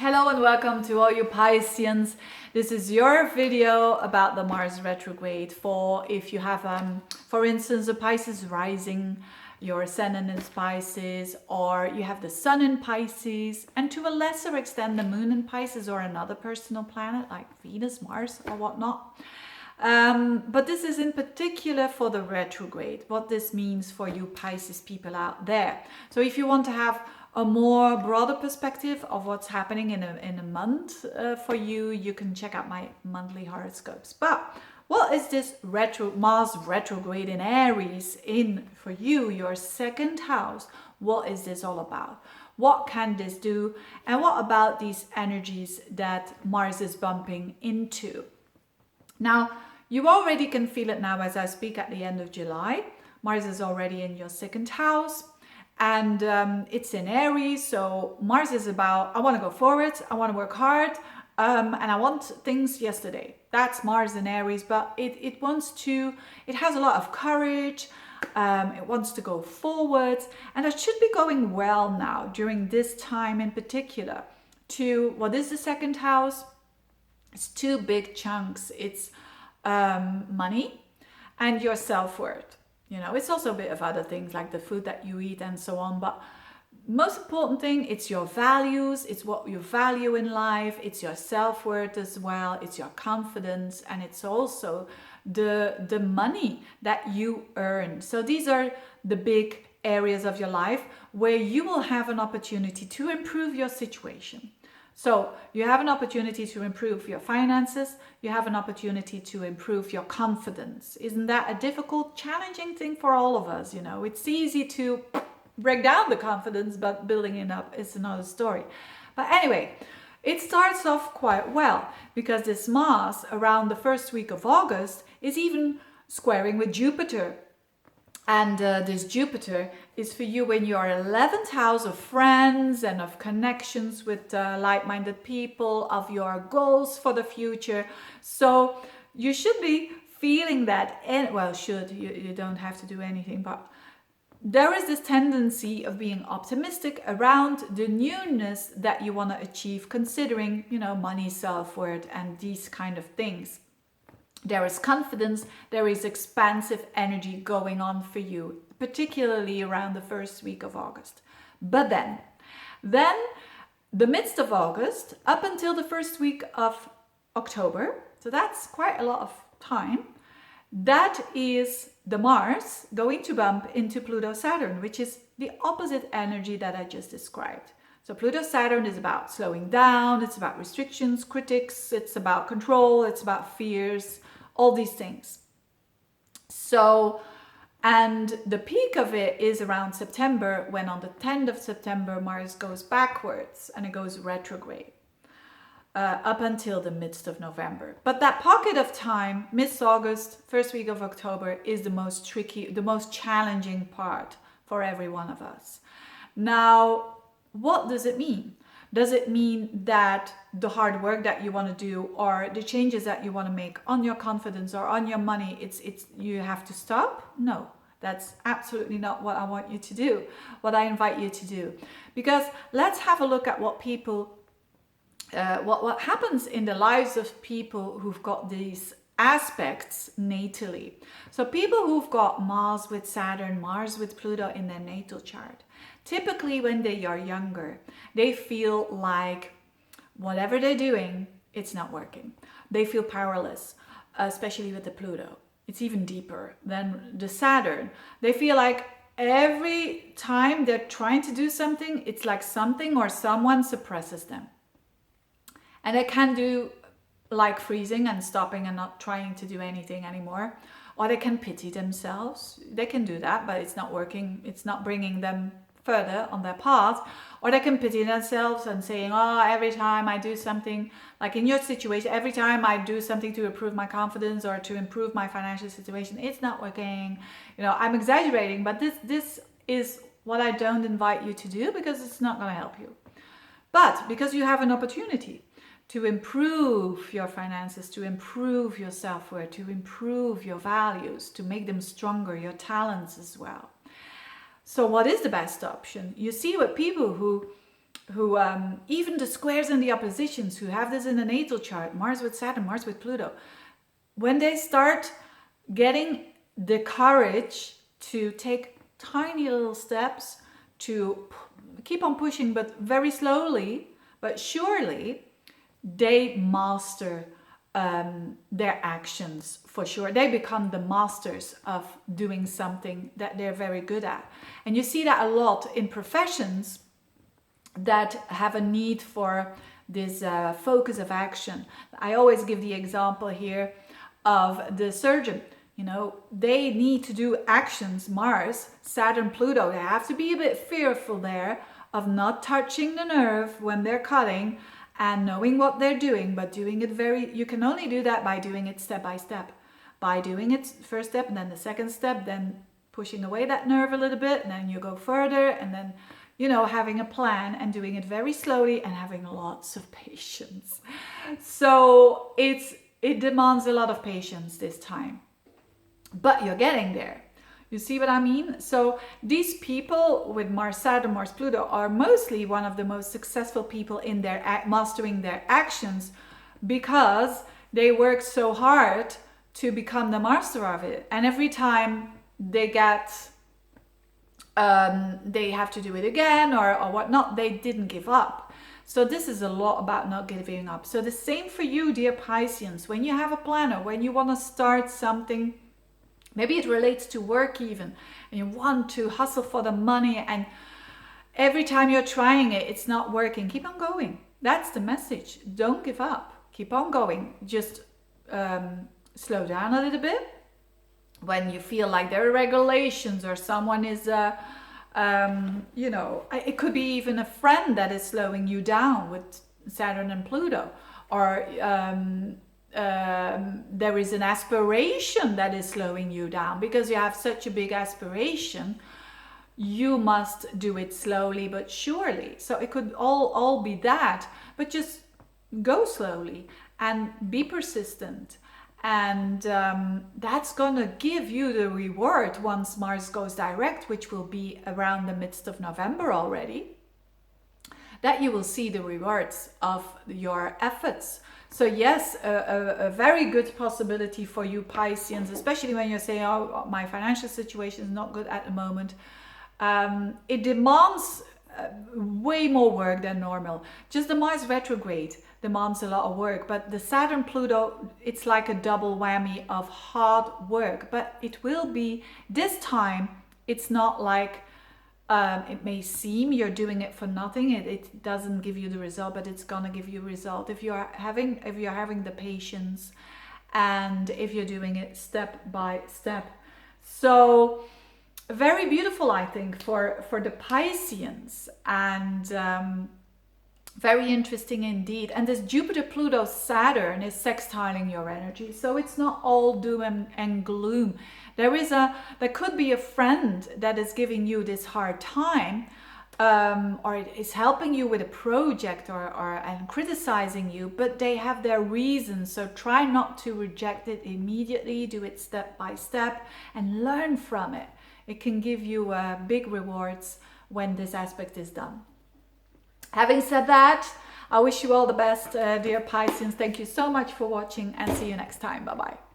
Hello and welcome to all you Pisceans. This is your video about the Mars retrograde for if you have, for instance, a Pisces rising, your ascendant in Pisces, or you have the Sun in Pisces, and to a lesser extent the Moon in Pisces or another personal planet like Venus, Mars, or whatnot. But this is in particular for the retrograde, what this means for you Pisces people out there. So if you want to have a more broader perspective of what's happening in a month for you, you can check out my monthly horoscopes. But what is this Mars retrograde in Aries in for you, your second house? What is this all about? What can this do? And what about these energies that Mars is bumping into? Now, you already can feel it now as I speak at the end of July. Mars is already in your second house. And it's in Aries, so Mars is about, I want to go forward, I want to work hard, and I want things yesterday. That's Mars in Aries, but it has a lot of courage, it wants to go forward, and it should be going well now during this time in particular. To what is the second house? It's two big chunks. It's money and your self-worth. You know, it's also a bit of other things like the food that you eat and so on. But most important thing, it's your values, it's what you value in life, it's your self-worth as well, it's your confidence, and it's also the money that you earn. So these are the big areas of your life where you will have an opportunity to improve your situation. So you have an opportunity to improve your finances, you have an opportunity to improve your confidence. Isn't that a difficult, challenging thing for all of us? You know, it's easy to break down the confidence, but building it up is another story. But anyway, it starts off quite well because this Mars around the first week of August is even squaring with Jupiter. And this Jupiter is for you in your 11th house of friends and of connections with like-minded people, of your goals for the future. So you should be feeling that, you don't have to do anything, but there is this tendency of being optimistic around the newness that you want to achieve, considering, you know, money, self-worth, and these kind of things. There is confidence, there is expansive energy going on for you, particularly around the first week of August. But then the midst of August up until the first week of October, so that's quite a lot of time, that is the Mars going to bump into Pluto-Saturn, which is the opposite energy that I just described. So Pluto-Saturn is about slowing down, it's about restrictions, critics, it's about control, it's about fears, all these things. So, and the peak of it is around September, when on the 10th of September, Mars goes backwards and it goes retrograde up until the midst of November. But that pocket of time, mid-August, first week of October, is the most tricky, the most challenging part for every one of us. Now, what does it mean? Does it mean that the hard work that you want to do or the changes that you want to make on your confidence or on your money, it's you have to stop? No, that's absolutely not what I want you to do, what I invite you to do. Because let's have a look at what people, what happens in the lives of people who've got these aspects natally. So people who've got Mars with Saturn, Mars with Pluto in their natal chart, typically when they are younger, they feel like whatever they're doing, it's not working. They feel powerless, especially with the Pluto. It's even deeper than the Saturn. They feel like every time they're trying to do something, it's like something or someone suppresses them. And they can do like freezing and stopping and not trying to do anything anymore. Or they can pity themselves. They can do that, but it's not working. It's not bringing them further on their path. Or they can pity themselves and saying, oh, every time I do something, like in your situation, every time I do something to improve my confidence or to improve my financial situation, it's not working. You know, I'm exaggerating, but this is what I don't invite you to do, because it's not going to help you. But because you have an opportunity to improve your finances, to improve your self-worth, to improve your values, to make them stronger, your talents as well. So what is the best option? You see, with people who who even the squares and the oppositions who have this in the natal chart, Mars with Saturn, Mars with Pluto, when they start getting the courage to take tiny little steps, to keep on pushing, but very slowly, but surely, they master their actions for sure. They become the masters of doing something that they're very good at. And you see that a lot in professions that have a need for this focus of action. I always give the example here of the surgeon. You know, they need to do actions, Mars, Saturn, Pluto. They have to be a bit fearful there of not touching the nerve when they're cutting and knowing what they're doing, but doing it you can only do that by doing it step by step. By doing it first step and then the second step, then pushing away that nerve a little bit, and then you go further, and then, you know, having a plan and doing it very slowly and having lots of patience. So it demands a lot of patience this time. But you're getting there. You see what I mean? So these people with Mars, Saturn, Mars, Pluto are mostly one of the most successful people in their mastering their actions, because they work so hard to become the master of it. And every time they get, they have to do it again or whatnot, they didn't give up. So this is a lot about not giving up. So the same for you, dear Pisceans. When you have a plan or when you want to start something, maybe it relates to work even, and you want to hustle for the money, and every time you're trying it, it's not working. Keep on going. That's the message. Don't give up. Keep on going. Just slow down a little bit. When you feel like there are regulations or someone is, you know, it could be even a friend that is slowing you down with Saturn and Pluto, or there is an aspiration that is slowing you down because you have such a big aspiration. You must do it slowly but surely. So it could all be that, but just go slowly and be persistent. And that's gonna give you the reward once Mars goes direct, which will be around the midst of November already, that you will see the rewards of your efforts. So yes, a very good possibility for you Pisceans, especially when you're saying, oh, my financial situation is not good at the moment. It demands way more work than normal. Just the Mars retrograde demands a lot of work, but the Saturn Pluto, it's like a double whammy of hard work. But it will be, this time, it's not like it may seem you're doing it for nothing. It doesn't give you the result, but it's gonna give you a result if you're having the patience and if you're doing it step by step. So very beautiful, I think, for the Pisceans, and very interesting indeed. And this Jupiter, Pluto, Saturn is sextiling your energy, so it's not all doom and gloom. There could be a friend that is giving you this hard time, or is helping you with a project and criticizing you, but they have their reasons. So try not to reject it immediately. Do it step by step and learn from it. It can give you big rewards when this aspect is done. Having said that, I wish you all the best, dear Pisceans. Thank you so much for watching, and see you next time. Bye-bye.